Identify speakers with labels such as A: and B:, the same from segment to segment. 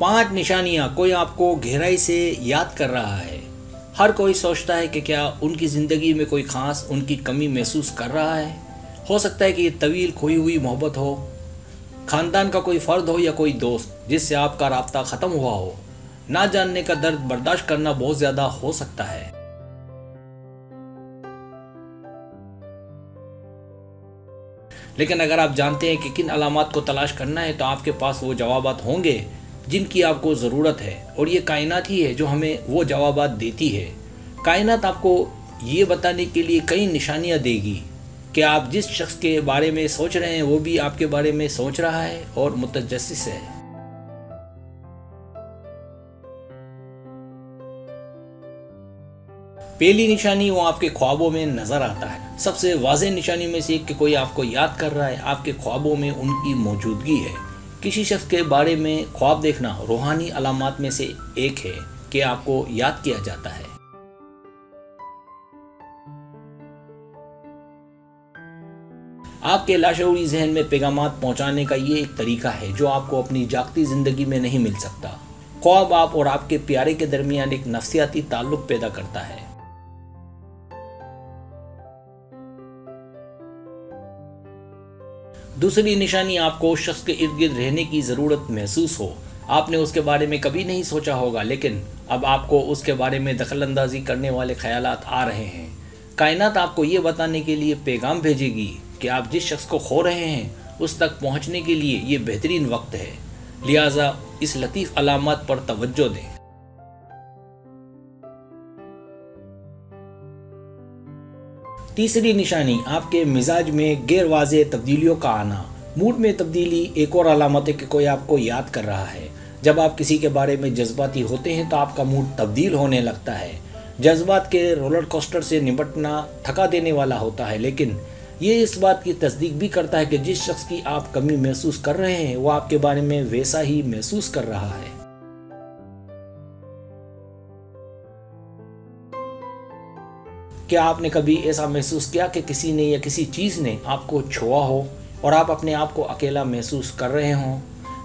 A: 5 निशानियां कोई आपको गहराई से याद कर रहा है। हर कोई सोचता है कि क्या उनकी ज़िंदगी में कोई ख़ास उनकी कमी महसूस कर रहा है। हो सकता है कि ये तवील खोई हुई मोहब्बत हो, ख़ानदान का कोई फ़र्द हो या कोई दोस्त जिससे आपका राब्ता ख़त्म हुआ हो। ना जानने का दर्द बर्दाश्त करना बहुत ज़्यादा हो सकता है। लेकिन अगर आप जानते हैं कि किन अलामात को तलाश करना है तो आपके पास वो जवाबात होंगे जिनकी आपको ज़रूरत है। और ये कायनात ही है जो हमें वो जवाबात देती है। कायनात आपको ये बताने के लिए कई निशानियाँ देगी कि आप जिस शख्स के बारे में सोच रहे हैं वो भी आपके बारे में सोच रहा है और मुतजस्सिस है। पहली निशानी, वो आपके ख्वाबों में नजर आता है। सबसे वाज़ेह निशानी में से एक कि कोई आपको याद कर रहा है, आपके ख्वाबों में उनकी मौजूदगी है। किसी शख्स के बारे में ख्वाब देखना रूहानी अलामात में से एक है कि आपको याद किया जाता है। आपके लाशऊरी जहन में पैगामात पहुंचाने का ये एक तरीका है जो आपको अपनी जागती जिंदगी में नहीं मिल सकता। ख्वाब आप और आपके प्यारे के दरमियान एक नफ्सियाती ताल्लुक पैदा करता है। दूसरी निशानी, आपको उस शख्स के इर्द गिर्द रहने की ज़रूरत महसूस हो। आपने उसके बारे में कभी नहीं सोचा होगा, लेकिन अब आपको उसके बारे में दखलंदाजी करने वाले ख्यालात आ रहे हैं। कायनात आपको ये बताने के लिए पैगाम भेजेगी कि आप जिस शख्स को खो रहे हैं उस तक पहुंचने के लिए ये बेहतरीन वक्त है। लिहाजा इस लतीफ़ अलामत पर तवज्जो दें। तीसरी निशानी, आपके मिजाज में गैर वाज़ेह तब्दीलियों का आना। मूड में तब्दीली एक और अलामत है कि कोई आपको याद कर रहा है। जब आप किसी के बारे में जज्बाती होते हैं तो आपका मूड तब्दील होने लगता है। जज्बात के रोलर कोस्टर से निपटना थका देने वाला होता है, लेकिन ये इस बात की तस्दीक भी करता है कि जिस शख्स की आप कमी महसूस कर रहे हैं वो आपके बारे में वैसा ही महसूस कर रहा है। क्या आपने कभी ऐसा महसूस किया कि किसी ने या किसी चीज़ ने आपको छुआ हो और आप अपने आप को अकेला महसूस कर रहे हों?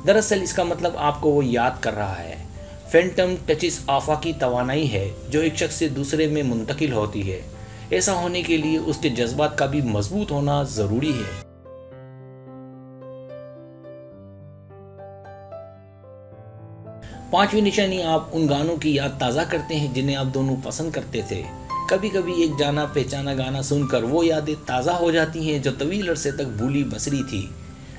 A: दरअसल इसका मतलब आपको वो याद कर रहा है। फैंटम टचिस आफाकी तवानाई है जो एक शख्स से दूसरे में मुंतकिल होती है। ऐसा होने के लिए उसके जज्बात का भी मजबूत होना ज़रूरी है। पांचवी निशानी, आप उन गानों की याद ताज़ा करते हैं जिन्हें आप दोनों पसंद करते थे। कभी कभी एक जाना पहचाना गाना सुनकर वो यादें ताज़ा हो जाती हैं जो तवील अरसे तक भूली बसरी थी।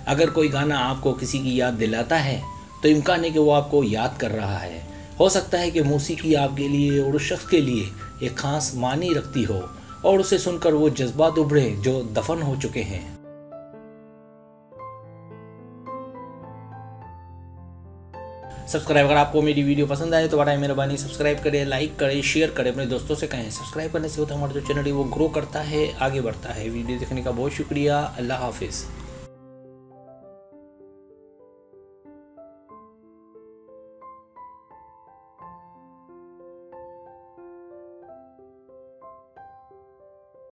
A: अगर कोई गाना आपको किसी की याद दिलाता है तो इम्कान है कि वो आपको याद कर रहा है। हो सकता है कि मौसीकी आपके लिए और उस शख्स के लिए एक ख़ास मानी रखती हो और उसे सुनकर वो जज्बात उभरे जो दफन हो चुके हैं। सब्सक्राइब, अगर आपको मेरी वीडियो पसंद आए तो बड़ा मेहरबानी सब्सक्राइब करें, लाइक करें, शेयर करें, अपने दोस्तों से कहें। सब्सक्राइब करने से होता है हमारा जो चैनल है वो ग्रो करता है, आगे बढ़ता है। वीडियो देखने का बहुत शुक्रिया। अल्लाह हाफिज़।